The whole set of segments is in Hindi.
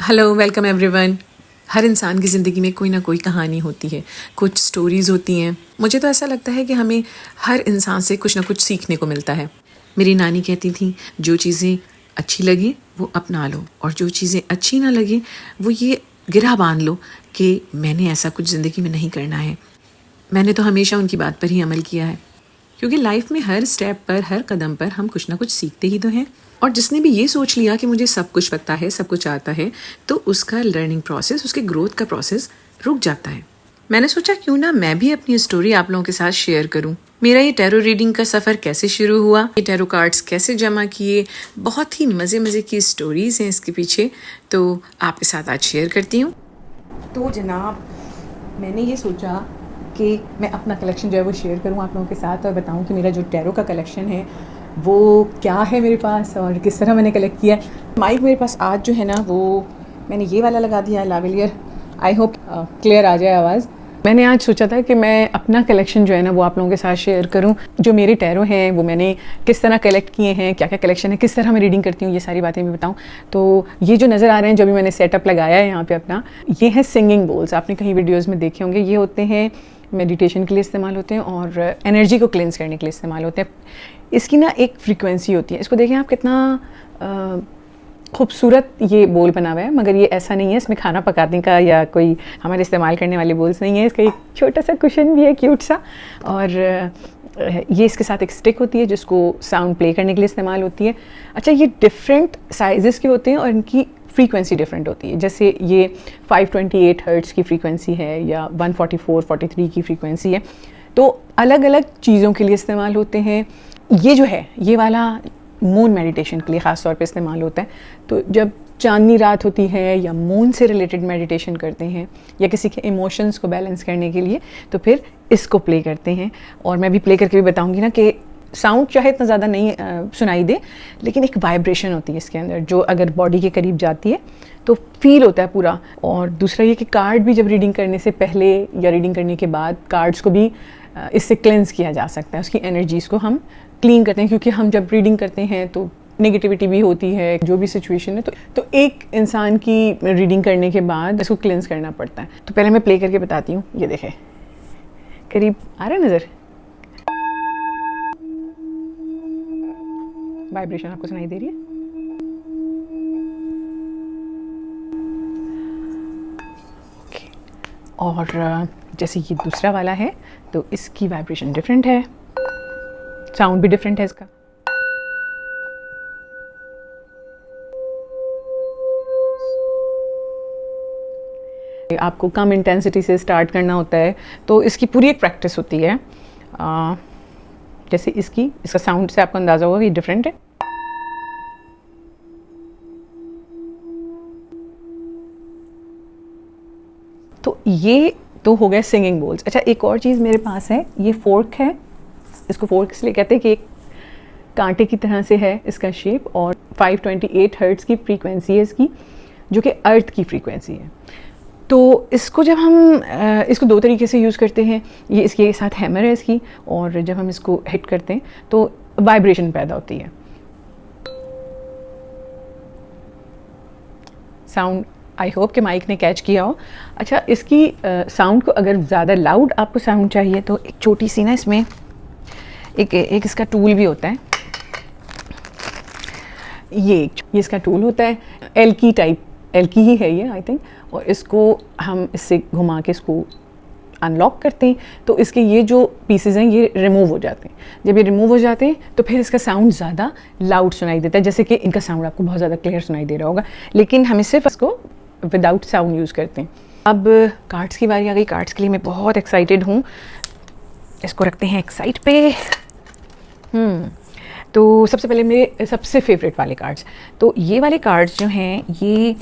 Hello, welcome everyone. हर इंसान की ज़िंदगी में कोई ना कोई कहानी होती है, कुछ स्टोरीज़ होती हैं। मुझे तो ऐसा लगता है कि हमें हर इंसान से कुछ ना कुछ सीखने को मिलता है। मेरी नानी कहती थी, जो चीज़ें अच्छी लगी वो अपना लो, और जो चीज़ें अच्छी ना लगी वो ये गिरह बांध लो कि मैंने ऐसा कुछ ज़िंदगी में नहीं करना है। मैंने तो हमेशा उनकी बात पर ही अमल किया है, क्योंकि लाइफ में हर स्टेप पर, हर कदम पर हम कुछ ना कुछ सीखते ही तो हैं। और जिसने भी ये सोच लिया कि मुझे सब कुछ पता है, सब कुछ आता है, तो उसका लर्निंग प्रोसेस, उसके ग्रोथ का प्रोसेस रुक जाता है। मैंने सोचा क्यों ना मैं भी अपनी स्टोरी आप लोगों के साथ शेयर करूं। मेरा ये टैरो रीडिंग का सफ़र कैसे शुरू हुआ, ये टैरो कार्ड्स कैसे जमा किए, बहुत ही मज़े मज़े की स्टोरीज़ हैं इसके पीछे, तो आपके साथ आज शेयर करती हूँ। तो जनाब, मैंने ये सोचा कि मैं अपना कलेक्शन जो है वो शेयर करूँ आप लोगों के साथ, और बताऊँ कि मेरा जो टैरो का कलेक्शन है वो क्या है मेरे पास और किस तरह मैंने कलेक्ट किया है। माइक मेरे पास आज जो है ना वो मैंने ये वाला लगा दिया है, लावेलियर। आई होप क्लियर आ जाए आवाज़। मैंने आज सोचा था कि मैं अपना कलेक्शन जो है ना वो आप लोगों के साथ शेयर करूं। जो मेरे टैरो हैं वो मैंने किस तरह कलेक्ट किए हैं, क्या क्या कलेक्शन है, किस तरह मैं रीडिंग करती हूँ, ये सारी बातें मैं बताऊं। तो ये जो नज़र आ रहे हैं, जो भी मैंने सेटअप लगाया है यहाँ पे अपना, ये है सिंगिंग बोल्स। आपने कहीं वीडियोज़ में देखे होंगे। ये होते हैं मेडिटेशन के लिए इस्तेमाल होते हैं और एनर्जी को क्लेंस करने के लिए इस्तेमाल होते हैं। इसकी ना एक फ्रीक्वेंसी होती है। इसको देखें आप, कितना खूबसूरत ये बोल बना हुआ है, मगर ये ऐसा नहीं है इसमें खाना पकाने का या कोई हमारे इस्तेमाल करने वाले बोल्स नहीं है। इसका एक छोटा सा कुशन भी है, क्यूट सा। और ये इसके साथ एक स्टिक होती है जिसको साउंड प्ले करने के लिए इस्तेमाल होती है। अच्छा, ये डिफरेंट साइजेस के होते हैं और इनकी फ्रीक्वेंसी डिफरेंट होती है। जैसे ये 528 हर्ट्ज़ की फ्रीक्वेंसी है या 144-43 की फ्रीक्वेंसी है। तो अलग अलग चीज़ों के लिए इस्तेमाल होते हैं। ये जो है, ये वाला मून मेडिटेशन के लिए ख़ास तौर पे इस्तेमाल होता है। तो जब चांदनी रात होती है या मून से रिलेटेड मेडिटेशन करते हैं या किसी के इमोशंस को बैलेंस करने के लिए, तो फिर इसको प्ले करते हैं। और मैं भी प्ले करके भी बताऊंगी ना कि साउंड चाहे इतना ज़्यादा नहीं सुनाई दे, लेकिन एक वाइब्रेशन होती है इसके अंदर जो अगर बॉडी के करीब जाती है तो फील होता है पूरा। और दूसरा ये कि कार्ड भी जब रीडिंग करने से पहले या रीडिंग करने के बाद कार्ड्स को भी इससे क्लेंस किया जा सकता है। उसकी एनर्जीज़ को हम क्लीन करते हैं, क्योंकि हम जब रीडिंग करते हैं तो नेगेटिविटी भी होती है, जो भी सिचुएशन है। तो एक इंसान की रीडिंग करने के बाद इसको क्लेंस करना पड़ता है। तो पहले मैं प्ले करके बताती हूँ। ये देखें, करीब आ रहा है नज़र, वाइब्रेशन आपको सुनाई दे रही है। और जैसे ये दूसरा वाला है तो इसकी वाइब्रेशन डिफरेंट है, साउंड भी डिफरेंट है इसका। आपको कम इंटेंसिटी से स्टार्ट करना होता है, तो इसकी पूरी एक प्रैक्टिस होती है। जैसे इसका साउंड से आपको अंदाज़ा होगा कि डिफरेंट है। तो ये तो हो गए सिंगिंग बोल्स। अच्छा, एक और चीज़ मेरे पास है, ये फोर्क है। इसको फोर्क इसलिए कहते हैं कि एक कांटे की तरह से है इसका शेप, और 528 हर्ट्ज़ की फ्रीक्वेंसी है इसकी, जो कि अर्थ की फ्रीक्वेंसी है। तो इसको जब हम इसको दो तरीके से यूज़ करते हैं। ये इसके साथ हैमर है इसकी, और जब हम इसको हिट करते हैं तो वाइब्रेशन पैदा होती है। साउंड आई होप कि माइक ने कैच किया हो। अच्छा, इसकी साउंड को अगर ज़्यादा लाउड आपको साउंड चाहिए तो एक छोटी सी ना इसमें एक इसका टूल भी होता है। ये इसका टूल होता है, एल्की टाइप, एल्की ही है ये आई थिंक। और इसको हम इससे घुमा के इसको अनलॉक करते हैं तो इसके ये जो पीसेज हैं ये रिमूव हो जाते हैं। जब ये रिमूव हो जाते हैं तो फिर इसका साउंड ज़्यादा लाउड सुनाई देता है। जैसे कि इनका साउंड आपको बहुत ज़्यादा क्लियर सुनाई दे रहा होगा, लेकिन हम सिर्फ इसको विदाउट साउंड यूज़ करते हैं। अब कार्ड्स की बारी आ गई। कार्ड्स के लिए मैं बहुत एक्साइटेड हूँ। इसको रखते हैं एक साइड पे। तो सबसे पहले मेरे सबसे फेवरेट वाले कार्ड्स, तो ये वाले कार्ड्स जो हैं ये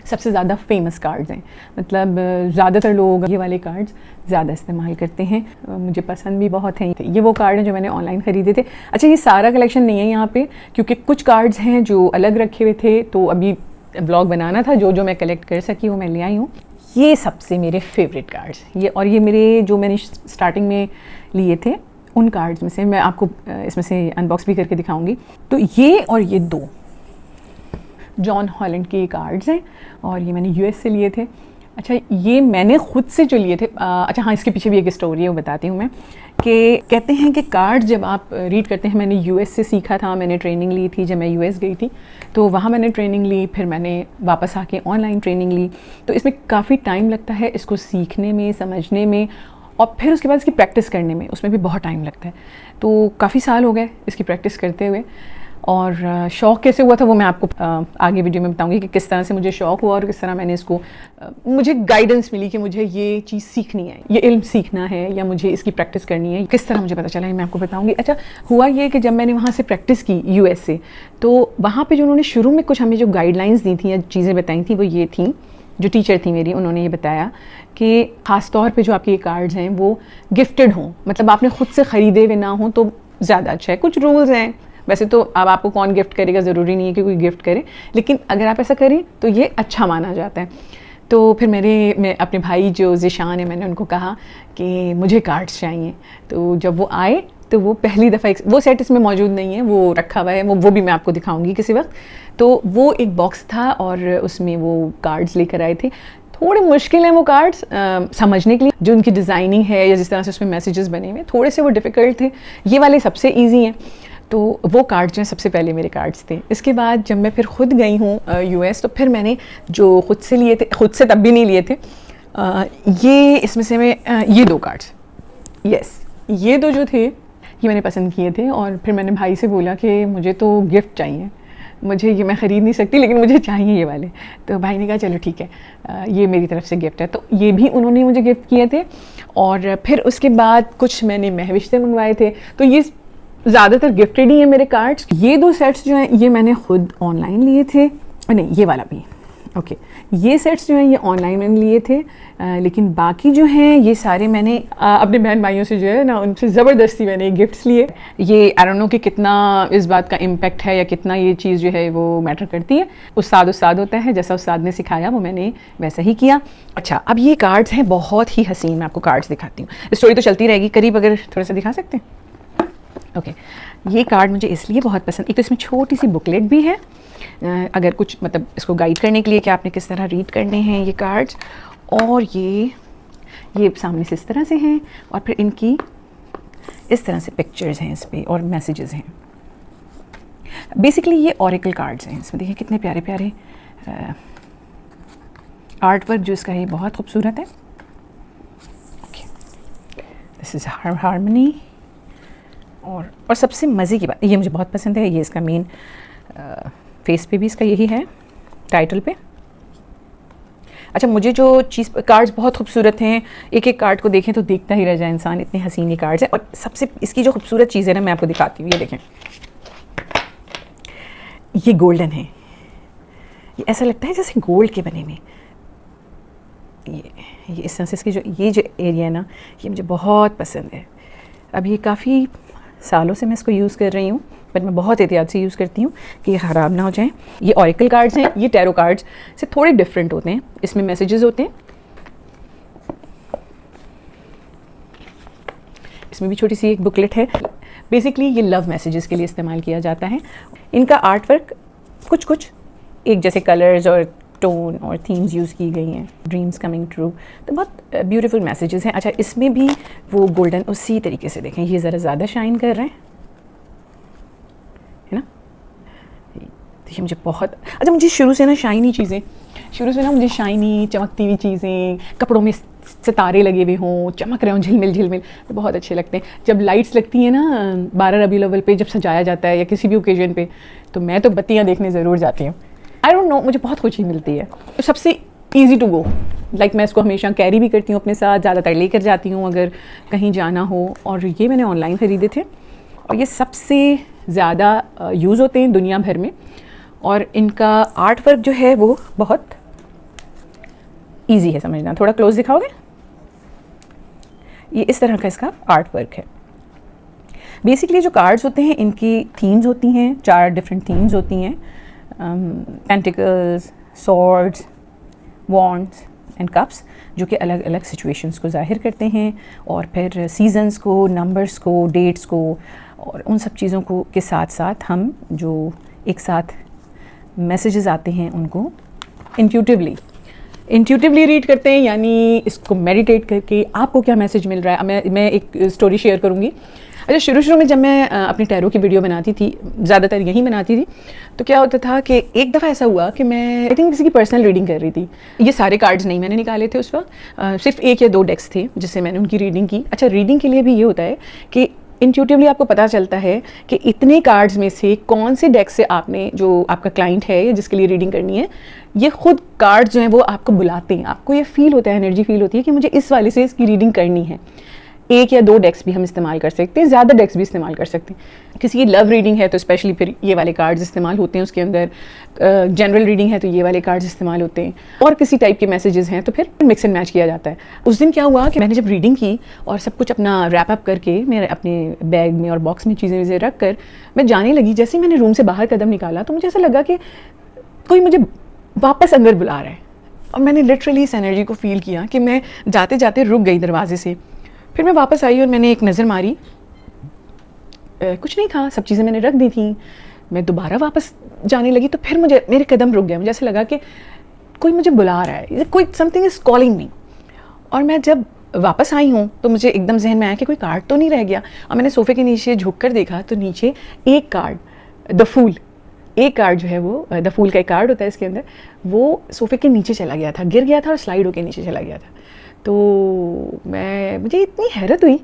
सबसे ज़्यादा फेमस कार्ड्स हैं। मतलब ज़्यादातर लोग ये वाले कार्ड्स ज़्यादा इस्तेमाल करते हैं। मुझे पसंद भी बहुत हैं। ये वो कार्ड हैं जो मैंने ऑनलाइन ख़रीदे थे। अच्छा, ये सारा कलेक्शन नहीं है यहाँ पे, क्योंकि कुछ कार्ड्स हैं जो अलग रखे हुए थे, तो अभी ब्लॉग बनाना था। जो मैं कलेक्ट कर सकी वो मैं ले आई हूँ। ये सबसे मेरे फेवरेट कार्ड्स ये, और ये मेरे जो मैंने स्टार्टिंग में लिए थे उन कार्ड्स में से मैं आपको इसमें से अनबॉक्स भी करके दिखाऊंगी। तो ये और ये जॉन हॉलैंड के कार्ड्स हैं और ये मैंने यूएस से लिए थे। अच्छा, ये मैंने ख़ुद से जो लिए थे, अच्छा हाँ, इसके पीछे भी एक स्टोरी है, वो बताती हूँ मैं। कि कहते हैं कि कार्ड जब आप रीड करते हैं, मैंने यूएस से सीखा था, मैंने ट्रेनिंग ली थी जब मैं यूएस गई थी, तो वहाँ मैंने ट्रेनिंग ली, फिर मैंने वापस आके ऑनलाइन ट्रेनिंग ली। तो इसमें काफ़ी टाइम लगता है इसको सीखने में, समझने में, और फिर उसके बाद इसकी प्रैक्टिस करने में, उसमें भी बहुत टाइम लगता है। तो काफ़ी साल हो गए इसकी प्रैक्टिस करते हुए। और शौक़ कैसे हुआ था वो मैं आपको आगे वीडियो में बताऊंगी कि किस तरह से मुझे शौक़ हुआ और किस तरह मैंने इसको मुझे गाइडेंस मिली कि मुझे ये चीज़ सीखनी है, ये इल्म सीखना है या मुझे इसकी प्रैक्टिस करनी है, किस तरह मुझे पता चला, ये मैं आपको बताऊंगी। अच्छा, हुआ ये कि जब मैंने वहाँ से प्रैक्टिस की यूएस से, तो वहाँ पर जो उन्होंने शुरू में कुछ हमें जो गाइडलाइंस दी थी या चीज़ें बताई थी वो ये थी, जो टीचर थी मेरी, उन्होंने ये बताया कि ख़ास तौर पे जो आपके ये कार्ड्स हैं वो गिफ्टेड हों, मतलब आपने ख़ुद से ख़रीदे हुए ना हों तो ज़्यादा अच्छा है। कुछ रूल्स हैं, वैसे तो अब आपको कौन गिफ्ट करेगा, ज़रूरी नहीं है कि कोई गिफ्ट करे, लेकिन अगर आप ऐसा करें तो ये अच्छा माना जाता है। तो फिर मैं अपने भाई जो ज़िशान है, मैंने उनको कहा कि मुझे कार्ड्स चाहिए। तो जब वो आए तो वो पहली दफ़ा, वो सेट इसमें मौजूद नहीं है, वो रखा हुआ है, वो भी मैं आपको दिखाऊंगी किसी वक्त। तो वो एक बॉक्स था और उसमें वो कार्ड्स लेकर आए थे। थोड़े मुश्किल हैं वो कार्ड्स समझने के लिए, जो उनकी डिज़ाइनिंग है या जिस तरह से उसमें मैसेजेस बने हुए, थोड़े से वो डिफ़िकल्ट थे। ये वाले सबसे ईजी हैं। तो वो कार्ड्स जो हैं सबसे पहले मेरे कार्ड्स थे। इसके बाद जब मैं फिर ख़ुद गई हूँ यूएस, तो फिर मैंने जो ख़ुद से लिए थे, ख़ुद से तब भी नहीं लिए थे, ये इसमें से मैं ये 2 कार्ड्स, ये 2 जो थे ये मैंने पसंद किए थे। और फिर मैंने भाई से बोला कि मुझे तो गिफ्ट चाहिए, मुझे ये मैं ख़रीद नहीं सकती लेकिन मुझे चाहिए ये वाले। तो भाई ने कहा चलो ठीक है, ये मेरी तरफ से गिफ्ट है। तो ये भी उन्होंने मुझे गिफ्ट किए थे। और फिर उसके बाद कुछ मैंने महविश से मंगवाए थे। तो ये ज़्यादातर गिफ्टेड ही है मेरे कार्ड्स। ये 2 सेट्स जो हैं ये मैंने खुद ऑनलाइन लिए थे, नहीं ये वाला भी, ओके, ये सेट्स जो हैं ये ऑनलाइन मैंने लिए थे। लेकिन बाकी जो हैं ये सारे मैंने अपने बहन भाइयों से जो है ना, उनसे ज़बरदस्ती मैंने गिफ्ट्स लिए। ये आई डोंट नो कि कितना इस बात का इम्पैक्ट है या कितना ये चीज़ जो है वो मैटर करती है। उस्ताद होता है, जैसा उस्ताद ने सिखाया वो मैंने वैसा ही किया। अच्छा, अब ये कार्ड्स हैं बहुत ही हसीन, मैं आपको कार्ड्स दिखाती हूँ, स्टोरी तो चलती रहेगी, करीब अगर थोड़ा सा दिखा सकते हैं। ओके, ये कार्ड मुझे इसलिए बहुत पसंद, एक तो इसमें छोटी सी बुकलेट भी है, अगर कुछ मतलब इसको गाइड करने के लिए कि आपने किस तरह रीड करने हैं ये कार्ड्स। और ये सामने से इस तरह से हैं और फिर इनकी इस तरह से पिक्चर्स हैं इस पर और मैसेजेस हैं। बेसिकली ये ऑरेकल कार्ड्स हैं। इसमें देखिए कितने प्यारे प्यारे आर्ट वर्क जो इसका है बहुत खूबसूरत है। Okay, this is harmony. और सबसे मज़े की बात, ये मुझे बहुत पसंद है, ये इसका मेन फेस पे भी इसका यही है, टाइटल पे। अच्छा, मुझे जो चीज़ कार्ड्स बहुत खूबसूरत हैं, एक एक कार्ड को देखें तो देखता ही रह जाए इंसान, इतने हसीन ये कार्ड्स हैं। और सबसे इसकी जो खूबसूरत चीज़ है ना, मैं आपको दिखाती हूँ, ये देखें, ये गोल्डन है, ये ऐसा लगता है जैसे गोल्ड के बने में। ये इस तरह से इसकी जो एरिया है ना, ये मुझे बहुत पसंद है। अब ये काफ़ी सालों से मैं इसको यूज़ कर रही हूँ, बट मैं बहुत एहतियात से यूज़ करती हूँ कि ये ख़राब ना हो जाए। ये ऑरेकल कार्ड्स हैं, ये टैरो कार्ड्स से थोड़े डिफरेंट होते हैं, इसमें मैसेजेस होते हैं। इसमें भी छोटी सी एक बुकलेट है। बेसिकली ये लव मैसेजेस के लिए इस्तेमाल किया जाता है। इनका आर्ट वर्क कुछ एक जैसे कलर्स और टोन और थीम्स यूज़ की गई हैं, ड्रीम्स कमिंग ट्रू, तो बहुत ब्यूटीफुल मैसेजेस हैं। अच्छा, इसमें भी वो गोल्डन उसी तरीके से देखें, ये ज़रा ज़्यादा शाइन कर रहे हैं, है ना। देखिए मुझे बहुत अच्छा, मुझे शुरू से ना शाइनी चीज़ें, मुझे शाइनी चमकती हुई चीज़ें, कपड़ों में सितारे लगे हुए हों, चमक रहे हों, झिलमिल, तो बहुत अच्छे लगते हैं। जब लाइट्स लगती हैं ना 12 रबीउल अव्वल पे, जब सजाया जाता है या किसी भी ओकेजन पे, तो मैं तो बत्तियाँ देखने ज़रूर जाती हूँ। आई डोंट नो, मुझे बहुत खुशी मिलती है। तो सबसे ईजी टू गो, लाइक मैं इसको हमेशा कैरी भी करती हूँ अपने साथ, ज़्यादातर लेकर जाती हूँ अगर कहीं जाना हो। और ये मैंने ऑनलाइन ख़रीदे थे और ये सबसे ज़्यादा यूज़ होते हैं दुनिया भर में। और इनका आर्ट वर्क जो है वो बहुत ईजी है समझना। थोड़ा क्लोज दिखाओगे? ये इस तरह का इसका आर्ट वर्क है। बेसिकली जो कार्ड्स होते हैं इनकी थीम्स होती हैं, 4 डिफरेंट थीम्स होती हैं, pentacles, swords, wands and cups, जो कि अलग अलग सिचुएशंस को ज़ाहिर करते हैं। और फिर सीजन्स को, नंबर्स को, डेट्स को और उन सब चीज़ों को के साथ साथ हम जो एक साथ मैसेजेस आते हैं उनको इंट्यूटिवली रीड करते हैं, यानी इसको मेडिटेट करके आपको क्या मैसेज मिल रहा है। मैं एक स्टोरी शेयर करूँगी। अच्छा, शुरू में जब मैं अपनी टैरो की वीडियो बनाती थी, ज़्यादातर यहीं बनाती थी, तो क्या होता था कि एक दफ़ा ऐसा हुआ कि मैं आई थिंक किसी की पर्सनल रीडिंग कर रही थी। ये सारे कार्ड्स नहीं मैंने निकाले थे उस वक्त, सिर्फ 1 या 2 डेक्स थे जिससे मैंने उनकी रीडिंग की। अच्छा, रीडिंग के लिए भी ये होता है कि इंट्यूटिवली आपको पता चलता है कि इतने कार्ड्स में से कौन से डेक से आपने, जो आपका क्लाइंट है या जिसके लिए रीडिंग करनी है, ये खुद कार्ड्स जो हैं वो आपको बुलाते हैं। आपको ये फील होता है, एनर्जी फील होती है कि मुझे इस वाले से इसकी रीडिंग करनी है। 1 या 2 डेक्स भी हम इस्तेमाल कर सकते हैं, ज़्यादा डेक्स भी इस्तेमाल कर सकते हैं। किसी की लव रीडिंग है तो स्पेशली फिर ये वाले कार्ड्स इस्तेमाल होते हैं उसके अंदर। जनरल रीडिंग है तो ये वाले कार्ड्स इस्तेमाल होते हैं, और किसी टाइप के मैसेजेस हैं तो फिर मिक्स एंड मैच किया जाता है। उस दिन क्या हुआ कि मैंने जब रीडिंग की और सब कुछ अपना रैप अप करके मेरे अपने बैग में और बॉक्स में चीज़ें रख कर मैं जाने लगी, जैसे ही मैंने रूम से बाहर कदम निकाला तो मुझे ऐसा लगा कि कोई मुझे वापस अंदर बुला रहा है। और मैंने लिटरली इस एनर्जी को फील किया कि मैं जाते जाते रुक गई दरवाजे से। फिर मैं वापस आई और मैंने एक नज़र मारी, कुछ नहीं था, सब चीज़ें मैंने रख दी थी। मैं दोबारा वापस जाने लगी तो फिर मेरे कदम रुक गए। मुझे ऐसा लगा कि कोई मुझे बुला रहा है, कोई समथिंग इज़ कॉलिंग मी। और मैं जब वापस आई हूँ तो मुझे एकदम जहन में आया कि कोई कार्ड तो नहीं रह गया। और मैंने सोफ़े के नीचे झुक कर देखा तो नीचे एक कार्ड, द फूल, एक कार्ड जो है वो द फूल का एक कार्ड होता है इसके अंदर, वो सोफ़े के नीचे चला गया था, गिर गया था और स्लाइड होकर नीचे चला गया था। तो मुझे इतनी हैरत हुई।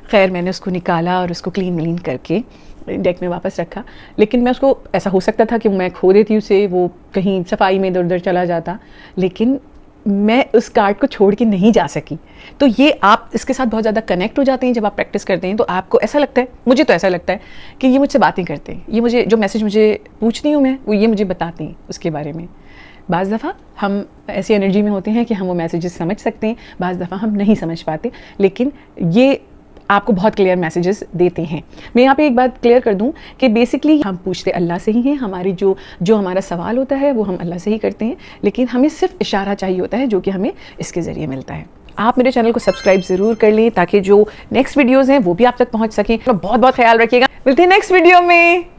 खैर, मैंने उसको निकाला और उसको क्लीन करके डेक में वापस रखा। लेकिन मैं उसको, ऐसा हो सकता था कि मैं खो देती उसे, वो कहीं सफाई में इधर उधर चला जाता, लेकिन मैं उस कार्ड को छोड़ के नहीं जा सकी। तो ये आप इसके साथ बहुत ज़्यादा कनेक्ट हो जाते हैं जब आप प्रैक्टिस करते हैं। तो आपको ऐसा लगता है, मुझे तो ऐसा लगता है कि ये मुझसे बातें करते हैं, ये मुझे जो मैसेज मुझे पूछती हूँ मैं, वो ये मुझे बताते हैं उसके बारे में। बाज़ दफ़ा हम ऐसी एनर्जी में होते हैं कि हम वो मैसेजेस समझ सकते हैं, बाज़ दफ़ा हम नहीं समझ पाते, लेकिन ये आपको बहुत क्लियर मैसेजेस देते हैं। मैं यहाँ पे एक बात क्लियर कर दूँ कि बेसिकली हम पूछते अल्लाह से ही हैं, हमारी जो हमारा सवाल होता है वो हम अल्लाह से ही करते हैं, लेकिन हमें सिर्फ इशारा चाहिए होता है जो कि हमें इसके ज़रिए मिलता है। आप मेरे चैनल को सब्सक्राइब ज़रूर कर लें ताकि जो नेक्स्ट वीडियोज़ हैं वो भी आप तक पहुँच सकें। तो बहुत बहुत ख्याल रखिएगा, मिलते हैं नेक्स्ट वीडियो में।